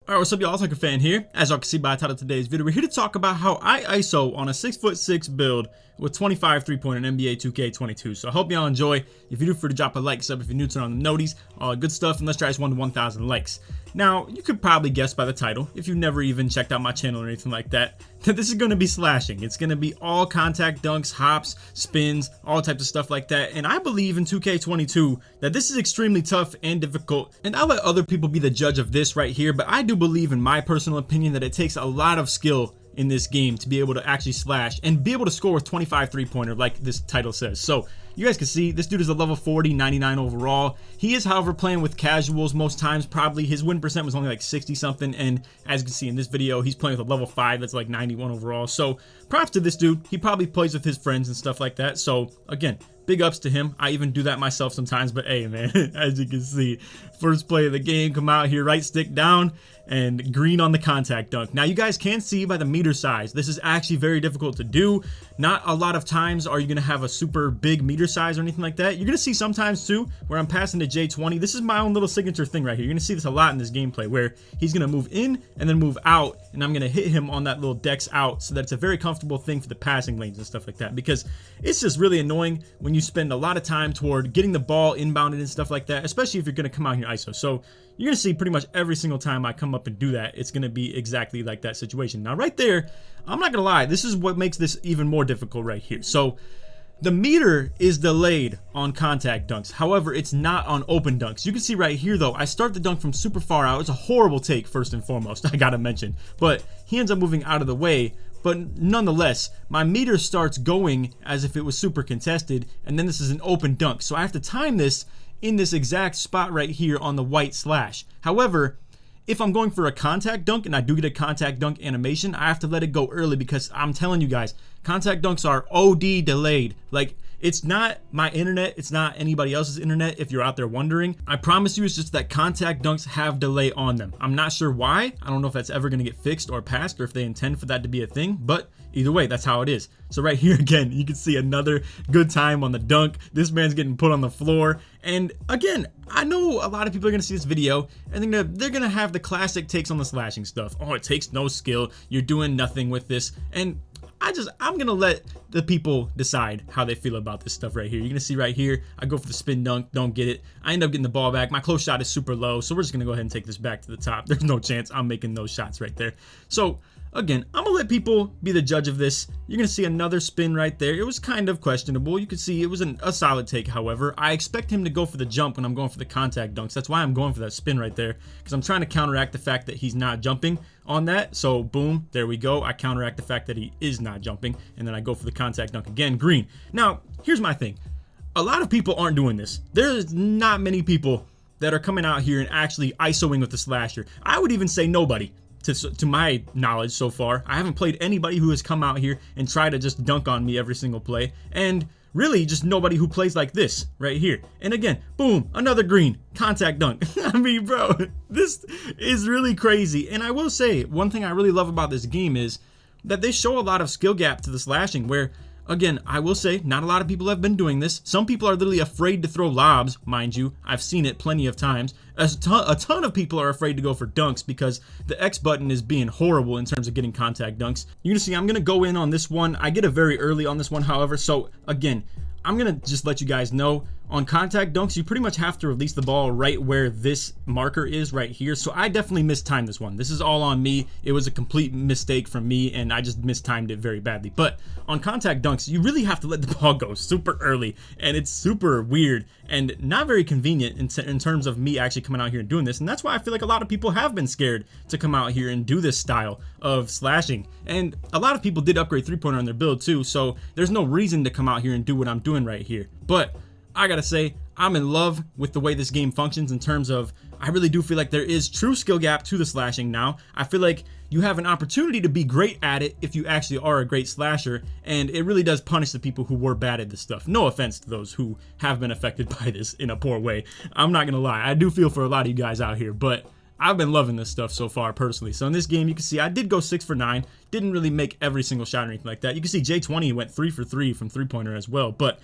Alright, what's up y'all, it's LakerFan here. As y'all can see by the title of today's video, we're here to talk about how I ISO on a 6'6" build with 25 3-pointer in NBA 2K22. So I hope y'all enjoy. If you do, for to drop a like, sub if you're new, turn on the noties, all good stuff, and let's try this one to 1,000 likes. Now, you could probably guess by the title, if you've never even checked out my channel or anything like that, that this is going to be slashing. It's going to be all contact dunks, hops, spins, all types of stuff like that. And I believe in 2K22 that this is extremely tough and difficult. And I'll let other people be the judge of this right here, but I do believe, in my personal opinion, that it takes a lot of skill in this game to be able to actually slash and be able to score with 25 3-pointer like this title says. So you guys can see this dude is a level 40, 99 overall. He is, however, playing with casuals most times. Probably his win percent was only like 60 something, and as you can see in this video, he's playing with a level 5 that's like 91 overall. So props to this dude. He probably plays with his friends and stuff like that. So again, big ups to him. I even do that myself sometimes, but hey man, as you can see, first play of the game, come out here, right stick down, and green on the contact dunk. Now you guys can see by the meter size, this is actually very difficult to do. Not a lot of times are you gonna have a super big meter size or anything like that. You're gonna see sometimes too, where I'm passing to J20. This is my own little signature thing right here. You're gonna see this a lot in this gameplay, where he's gonna move in and then move out, and I'm gonna hit him on that little dex out, so that it's a very comfortable thing for the passing lanes and stuff like that, because it's just really annoying when you spend a lot of time toward getting the ball inbounded and stuff like that, especially if you're gonna come out here ISO. So you're gonna see pretty much every single time I come up and do that, it's gonna be exactly like that situation. Now right there, I'm not gonna lie, this is what makes this even more difficult right here. So the meter is delayed on contact dunks. However, it's not on open dunks. You can see right here though, I start the dunk from super far out. It's a horrible take, first and foremost, I gotta mention. But he ends up moving out of the way. But nonetheless, my meter starts going as if it was super contested, and then this is an open dunk. So I have to time this in this exact spot right here on the white slash. However, if I'm going for a contact dunk and I do get a contact dunk animation, I have to let it go early, because I'm telling you guys, contact dunks are OD delayed. Like, it's not my internet, it's not anybody else's internet, if you're out there wondering. I promise you, it's just that contact dunks have delay on them. I'm not sure why. I don't know if that's ever gonna get fixed or passed, or if they intend for that to be a thing, but either way, that's how it is. So right here again, you can see another good time on the dunk. This man's getting put on the floor. And again, I know a lot of people are gonna see this video and they're gonna have the classic takes on the slashing stuff. Oh, it takes no skill, you're doing nothing with this. And I'm gonna let the people decide how they feel about this stuff right here. You're gonna see right here, I go for the spin dunk, don't get it. I end up getting the ball back. My close shot is super low, so we're just gonna go ahead and take this back to the top. There's no chance I'm making those shots right there. So again, I'm gonna let people be the judge of this. You're gonna see another spin right there. It was kind of questionable. You could see it was a solid take. However, I expect him to go for the jump when I'm going for the contact dunks. That's why I'm going for that spin right there, because I'm trying to counteract the fact that he's not jumping on that. So boom, there we go. I counteract the fact that he is not jumping, and then I go for the contact dunk again, green. Now, here's my thing. A lot of people aren't doing this. There's not many people that are coming out here and actually ISOing with the slasher. I would even say nobody. To my knowledge so far, I haven't played anybody who has come out here and tried to just dunk on me every single play, and really just nobody who plays like this right here. And again, boom, another green contact dunk. I mean, bro, this is really crazy. And I will say, one thing I really love about this game is that they show a lot of skill gap to the slashing, where again, I will say, not a lot of people have been doing this. Some people are literally afraid to throw lobs, mind you. I've seen it plenty of times. A ton of people are afraid to go for dunks because the X button is being horrible in terms of getting contact dunks. You're gonna see I'm gonna go in on this one. I get it very early on this one, however. So again, I'm gonna just let you guys know, on contact dunks, you pretty much have to release the ball right where this marker is right here. So I definitely mistimed this one. This is all on me. It was a complete mistake from me, and I just mistimed it very badly. But on contact dunks, you really have to let the ball go super early, and it's super weird and not very convenient in terms of me actually coming out here and doing this. And that's why I feel like a lot of people have been scared to come out here and do this style of slashing. And a lot of people did upgrade 3-pointer on their build too, so there's no reason to come out here and do what I'm doing right here. But I gotta say, I'm in love with the way this game functions in terms of, I really do feel like there is true skill gap to the slashing now. I feel like you have an opportunity to be great at it if you actually are a great slasher, and it really does punish the people who were bad at this stuff. No offense to those who have been affected by this in a poor way. I'm not gonna lie, I do feel for a lot of you guys out here, but I've been loving this stuff so far personally. So in this game, you can see I did go 6 for 9. Didn't really make every single shot or anything like that. You can see J20 went 3 for 3 from 3-pointer as well, but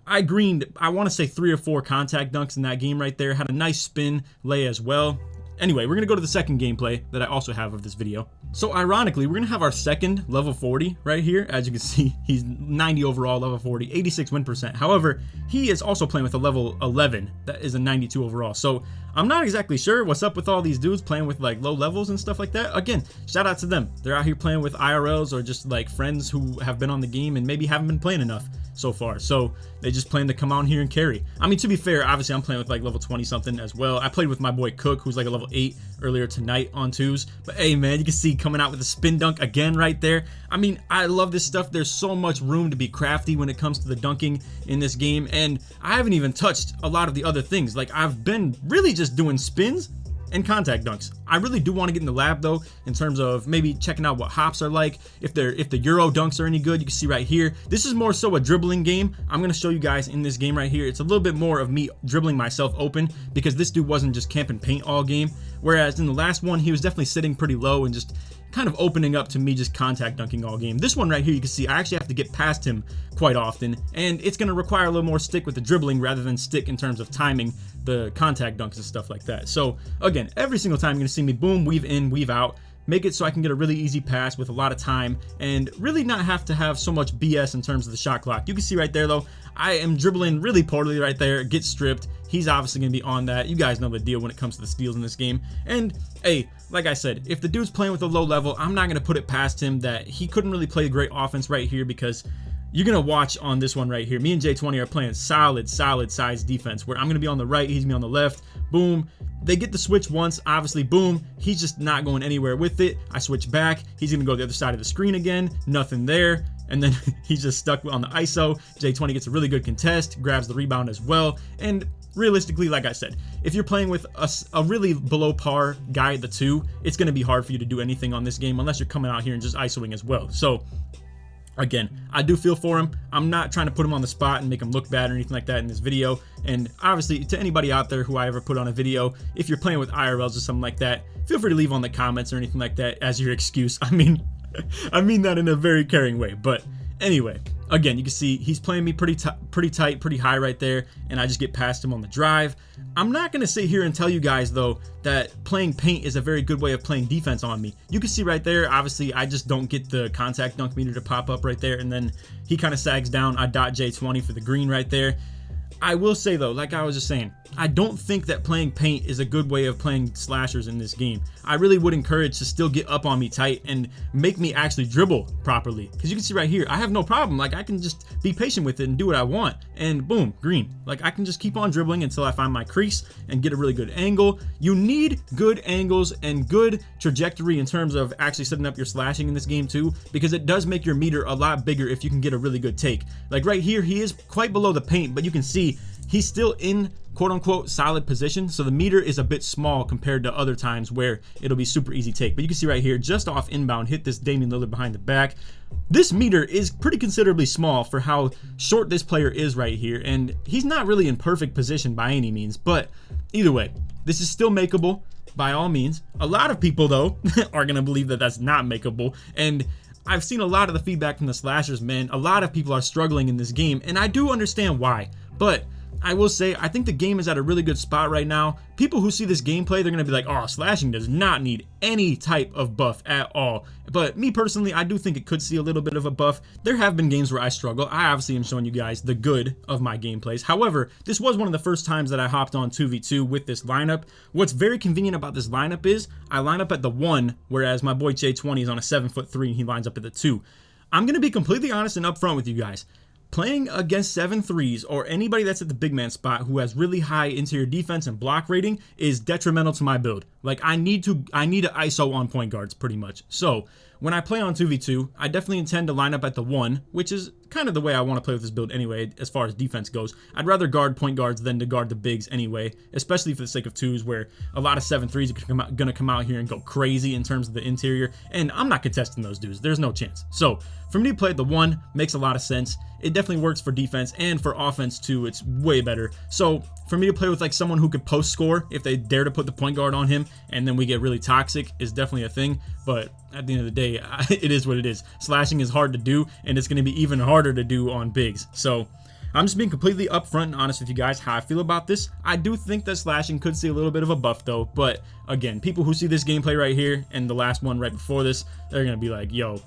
I greened, I want to say 3 or 4 contact dunks in that game right there. Had a nice spin lay as well. anyway, we're gonna go to the second gameplay that I also have of this video. So ironically, we're gonna have our second level 40 right here. As you can see, he's 90 overall, level 40, 86 win percent. However, he is also playing with a level 11 that is a 92 overall. So I'm not exactly sure what's up with all these dudes playing with like low levels and stuff like that. Again, shout out to them. They're out here playing with IRLs or just like friends who have been on the game and maybe haven't been playing enough so far. So they just plan to come out here and carry. I mean, to be fair, obviously I'm playing with like level 20 something as well. I played with my boy Cook, who's like a level 8 earlier tonight on 2s. But hey man, you can see coming out with a spin dunk again right there. I mean, I love this stuff. There's so much room to be crafty when it comes to the dunking in this game, and I haven't even touched a lot of the other things. Like, I've been really just doing spins and contact dunks. I really do want to get in the lab though, in terms of maybe checking out what hops are like, if the Euro dunks are any good. You can see right here, this is more so a dribbling game. I'm going to show you guys in this game right here. It's a little bit more of me dribbling myself open, because this dude wasn't just camping paint all game, whereas in the last one he was definitely sitting pretty low and just kind of opening up to me just contact dunking all game. This one right here, you can see I actually have to get past him quite often, and it's going to require a little more stick with the dribbling rather than stick in terms of timing the contact dunks and stuff like that. So again, every single time you're going to see me boom, weave in, weave out, make it so I can get a really easy pass with a lot of time and really not have to have so much BS in terms of the shot clock. You can see right there though, I am dribbling really poorly right there, get stripped. He's obviously going to be on that. You guys know the deal when it comes to the steals in this game. And hey, like I said, if the dude's playing with a low level, I'm not going to put it past him that he couldn't really play great offense right here, because you're going to watch on this one right here. Me and J20 are playing solid size defense, where I'm going to be on the right, he's going to be on the left. Boom. They get the switch once, obviously, boom. He's just not going anywhere with it. I switch back. He's going to go to the other side of the screen again. Nothing there. And then he's just stuck on the ISO. J20 gets a really good contest, grabs the rebound as well. And realistically, like I said, if you're playing with a really below par guy at the 2, it's going to be hard for you to do anything on this game unless you're coming out here and just ISOing as well. So again, I do feel for him. I'm not trying to put him on the spot and make him look bad or anything like that in this video. And obviously, to anybody out there who I ever put on a video, if you're playing with IRLs or something like that, feel free to leave on the comments or anything like that as your excuse. I mean that in a very caring way. But anyway, again, you can see he's playing me pretty tight, pretty high right there, and I just get past him on the drive. I'm not going to sit here and tell you guys, though, that playing paint is a very good way of playing defense on me. You can see right there, obviously, I just don't get the contact dunk meter to pop up right there, and then he kind of sags down. I dot J20 for the green right there. I will say, though, like I was just saying, I don't think that playing paint is a good way of playing slashers in this game. I really would encourage to still get up on me tight and make me actually dribble properly. Because you can see right here, I have no problem. Like, I can just be patient with it and do what I want. And boom, green. Like, I can just keep on dribbling until I find my crease and get a really good angle. You need good angles and good trajectory in terms of actually setting up your slashing in this game too, because it does make your meter a lot bigger if you can get a really good take. Like right here, he is quite below the paint, but you can see he's still in quote-unquote solid position, so the meter is a bit small compared to other times where it'll be super easy take. But you can see right here, just off inbound, hit this Damian Lillard behind the back. This meter is pretty considerably small for how short this player is right here, and he's not really in perfect position by any means. But either way, this is still makeable by all means. A lot of people, though, are going to believe that that's not makeable, and I've seen a lot of the feedback from the slashers, man. A lot of people are struggling in this game, and I do understand why. But I will say, I think the game is at a really good spot right now. People who see this gameplay, they're going to be like, oh, slashing does not need any type of buff at all. But me personally, I do think it could see a little bit of a buff. There have been games where I struggle. I obviously am showing you guys the good of my gameplays. However, this was one of the first times that I hopped on 2v2 with this lineup. What's very convenient about this lineup is I line up at the 1, whereas my boy J20 is on a 7'3" and he lines up at the 2. I'm going to be completely honest and upfront with you guys. Playing against 7'3s or anybody that's at the big man spot who has really high interior defense and block rating is detrimental to my build. Like, I need to ISO on point guards pretty much. So when I play on 2v2, I definitely intend to line up at the 1, which is kind of the way I want to play with this build anyway, as far as defense goes. I'd rather guard point guards than to guard the bigs anyway, especially for the sake of 2s, where a lot of 7'3s are going to come out here and go crazy in terms of the interior, and I'm not contesting those dudes. There's no chance. So for me to play at the 1 makes a lot of sense. It definitely works for defense, and for offense too, it's way better. So for me to play with like someone who could post score if they dare to put the point guard on him, and then we get really toxic, is definitely a thing. But at the end of the day, it is what it is. Slashing is hard to do, and it's going to be even harder to do on bigs. So I'm just being completely upfront and honest with you guys how I feel about this. I do think that slashing could see a little bit of a buff though, but again, people who see this gameplay right here and the last one right before this, they're gonna be like, yo,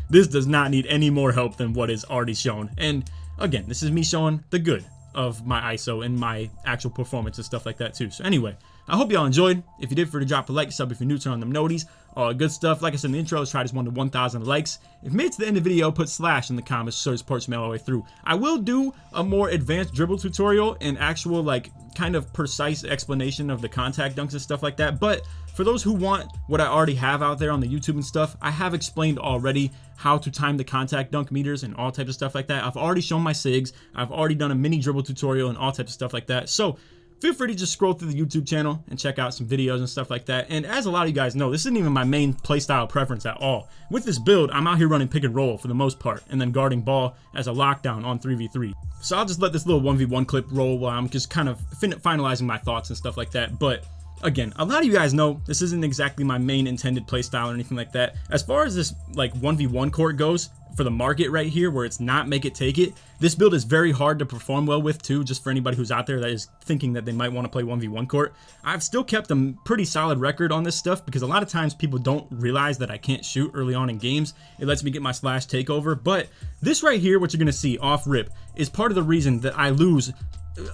this does not need any more help than what is already shown. And again, this is me showing the good of my ISO and my actual performance and stuff like that too. So anyway, I hope y'all enjoyed. If you did, feel free to drop a like, sub if you're new, turn on them noties, all good stuff. Like I said in the intro, let's try this one to 1,000 likes. If you made it to the end of the video, put slash in the comments so it supports me all the way through. I will do a more advanced dribble tutorial and actual like kind of precise explanation of the contact dunks and stuff like that. But for those who want what I already have out there on the YouTube and stuff, I have explained already how to time the contact dunk meters and all types of stuff like that. I've already shown my SIGs. I've already done a mini dribble tutorial and all types of stuff like that. So feel free to just scroll through the YouTube channel and check out some videos and stuff like that. And as a lot of you guys know, this isn't even my main playstyle preference at all. With this build, I'm out here running pick and roll for the most part, and then guarding ball as a lockdown on 3v3. So I'll just let this little 1v1 clip roll while I'm just kind of finalizing my thoughts and stuff like that. But again, a lot of you guys know this isn't exactly my main intended playstyle or anything like that. As far as this like 1v1 court goes, for the market right here where it's not make it take it, this build is very hard to perform well with too, just for anybody who's out there that is thinking that they might want to play 1v1 court. I've still kept a pretty solid record on this stuff because a lot of times people don't realize that I can't shoot early on in games. It lets me get my slash takeover, but this right here, what you're gonna see off rip, is part of the reason that I lose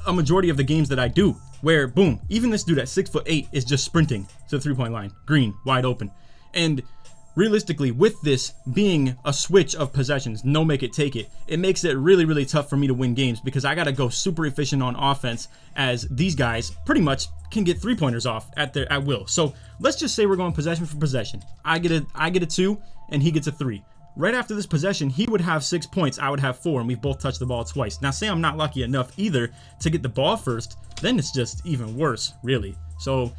a majority of the games that I do, where boom, even this dude at 6'8" is just sprinting to the 3-point line, green, wide open. And realistically, with this being a switch of possessions, no make it take it, it makes it really, really tough for me to win games because I got to go super efficient on offense, as these guys pretty much can get 3-pointers off at will. So let's just say we're going possession for possession. I get a 2 and he gets a 3. Right after this possession, he would have 6 points, I would have 4, and we've both touched the ball twice. Now say I'm not lucky enough either to get the ball first, then it's just even worse, really. So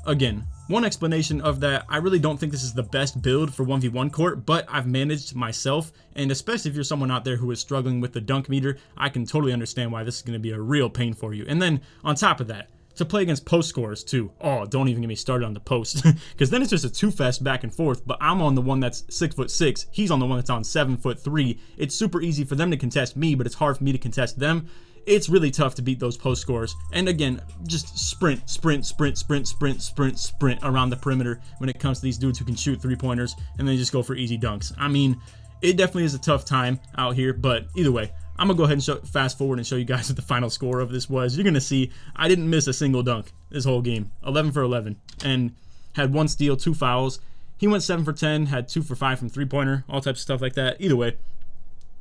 again, one explanation of that, I really don't think this is the best build for 1v1 court, but I've managed myself, and especially if you're someone out there who is struggling with the dunk meter, I can totally understand why this is going to be a real pain for you. And then on top of that, to play against post scorers too. Oh, don't even get me started on the post, because then it's just a 2-fest back and forth, but I'm on the one that's 6'6", he's on the one that's on 7'3". It's super easy for them to contest me, but it's hard for me to contest them. It's really tough to beat those post scores. And again, just sprint around the perimeter when it comes to these dudes who can shoot 3-pointers and then just go for easy dunks. I mean, it definitely is a tough time out here, but either way, I'm gonna go ahead and fast forward and show you guys what the final score of this was. You're gonna see I didn't miss a single dunk this whole game. 11 for 11, and had 1 steal, 2 fouls. He went 7 for 10, had 2 for 5 from 3-pointer, all types of stuff like that. Either way,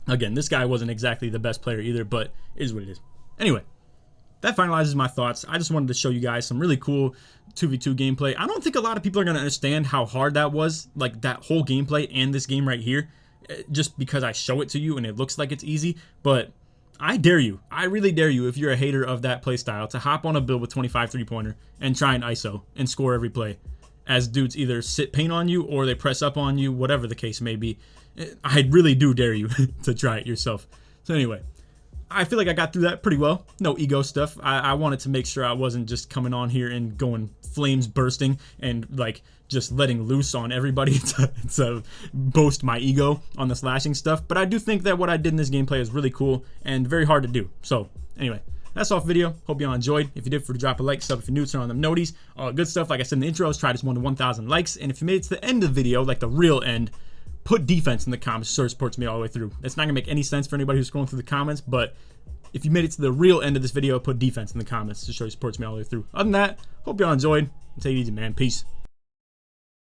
again, this guy wasn't exactly the best player either, but it is what it is. Anyway, that finalizes my thoughts. I just wanted to show you guys some really cool 2v2 gameplay. I don't think a lot of people are going to understand how hard that was, like that whole gameplay and this game right here, just because I show it to you and it looks like it's easy. But I dare you, I really dare you, if you're a hater of that playstyle, to hop on a build with 25 3-pointer and try and ISO and score every play, as dudes either sit paint on you or they press up on you, whatever the case may be. I really do dare you to try it yourself. So anyway, I feel like I got through that pretty well. No ego stuff. I wanted to make sure I wasn't just coming on here and going flames bursting and like just letting loose on everybody to boast my ego on the slashing stuff. But I do think that what I did in this gameplay is really cool and very hard to do. So anyway, that's all for the video. Hope y'all enjoyed. If you did, feel free to drop a like, sub if you're new, turn on them noties. All good stuff. Like I said in the intro, let's try this one to 1,000 likes. And if you made it to the end of the video, like the real end, put defense in the comments so it supports me all the way through. That's not gonna make any sense for anybody who's scrolling through the comments, but if you made it to the real end of this video, put defense in the comments to show you supports me all the way through. Other than that, hope y'all enjoyed. Take it easy, man. Peace.